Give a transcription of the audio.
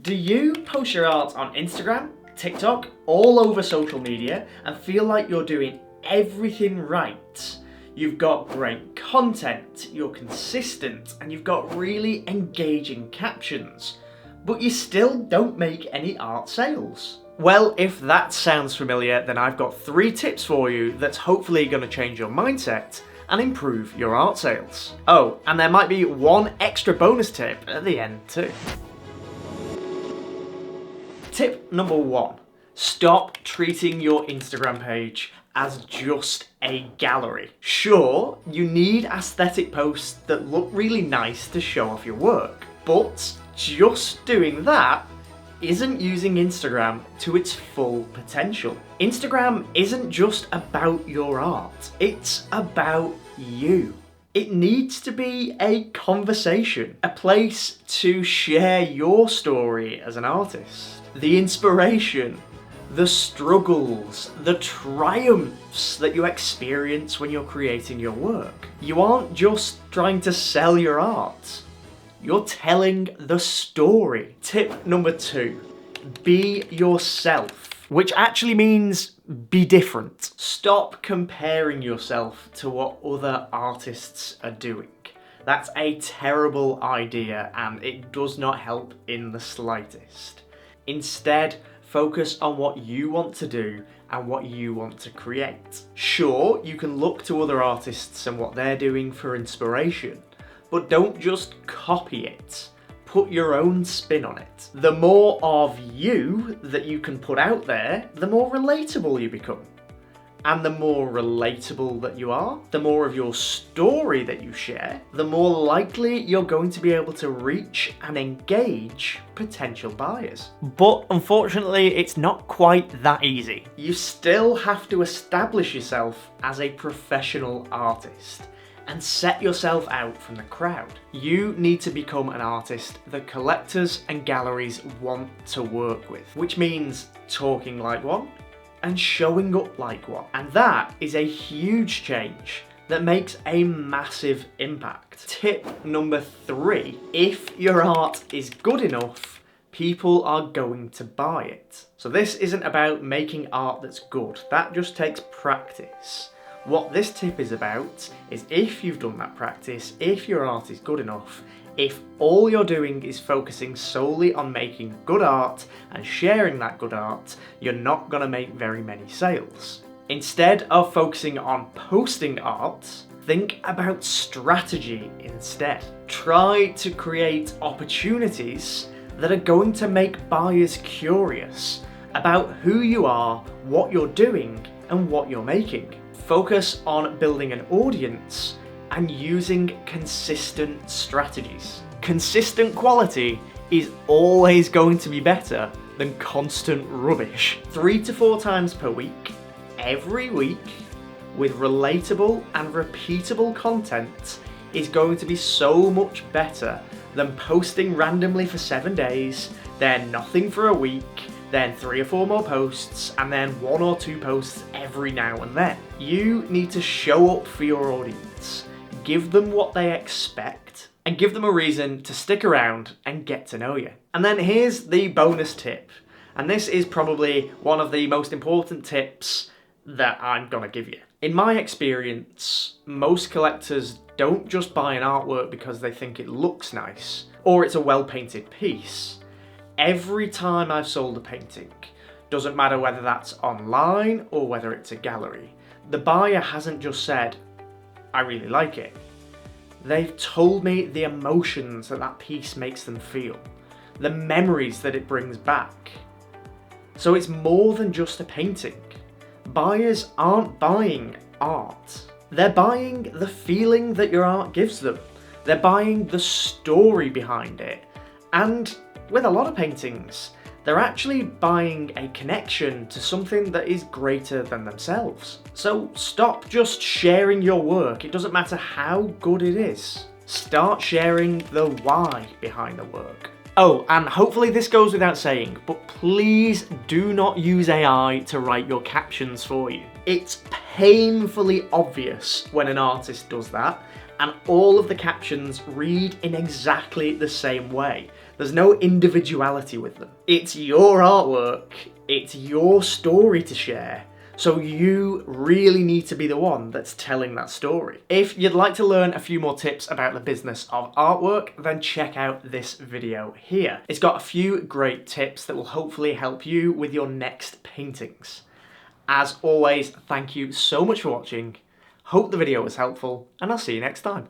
Do you post your art on Instagram, TikTok, all over social media and feel like you're doing everything right? You've got great content, you're consistent, and you've got really engaging captions, but you still don't make any art sales. Well, if that sounds familiar, then I've got 3 tips for you that's hopefully going to change your mindset and improve your art sales. Oh, and there might be one extra bonus tip at the end too. Tip number 1, stop treating your Instagram page as just a gallery. Sure, you need aesthetic posts that look really nice to show off your work, but just doing that isn't using Instagram to its full potential. Instagram isn't just about your art, it's about you. It needs to be a conversation, a place to share your story as an artist. The inspiration, the struggles, the triumphs that you experience when you're creating your work. You aren't just trying to sell your art, you're telling the story. Tip number 2, be yourself, which actually means be different. Stop comparing yourself to what other artists are doing. That's a terrible idea and it does not help in the slightest. Instead, focus on what you want to do and what you want to create. Sure, you can look to other artists and what they're doing for inspiration, but don't just copy it. Put your own spin on it. The more of you that you can put out there, the more relatable you become. And the more relatable that you are, the more of your story that you share, the more likely you're going to be able to reach and engage potential buyers. But unfortunately, it's not quite that easy. You still have to establish yourself as a professional artist and set yourself out from the crowd. You need to become an artist that collectors and galleries want to work with, which means talking like one and showing up like one. And that is a huge change that makes a massive impact. Tip number 3, if your art is good enough, people are going to buy it. So this isn't about making art that's good, that just takes practice. What this tip is about is if you've done that practice, if your art is good enough, if all you're doing is focusing solely on making good art and sharing that good art, you're not going to make very many sales. Instead of focusing on posting art, think about strategy instead. Try to create opportunities that are going to make buyers curious about who you are, what you're doing, and what you're making. Focus on building an audience and using consistent strategies. Consistent quality is always going to be better than constant rubbish. 3 to 4 times per week, every week, with relatable and repeatable content is going to be so much better than posting randomly for 7 days, then nothing for a week, then 3 or 4 more posts, and then 1 or 2 posts every now and then. You need to show up for your audience, give them what they expect, and give them a reason to stick around and get to know you. And then here's the bonus tip, and this is probably one of the most important tips that I'm gonna give you. In my experience, most collectors don't just buy an artwork because they think it looks nice, or it's a well-painted piece. Every time I've sold a painting, doesn't matter whether that's online or whether it's a gallery, the buyer hasn't just said, I really like it. They've told me the emotions that that piece makes them feel, the memories that it brings back. So it's more than just a painting. Buyers aren't buying art. They're buying the feeling that your art gives them. They're buying the story behind it. And with a lot of paintings, they're actually buying a connection to something that is greater than themselves. So stop just sharing your work, it doesn't matter how good it is. Start sharing the why behind the work. Oh, and hopefully this goes without saying, but please do not use AI to write your captions for you. It's painfully obvious when an artist does that, and all of the captions read in exactly the same way. There's no individuality with them. It's your artwork, it's your story to share, so you really need to be the one that's telling that story. If you'd like to learn a few more tips about the business of artwork, then check out this video here. It's got a few great tips that will hopefully help you with your next paintings. As always, thank you so much for watching. Hope the video was helpful, and I'll see you next time.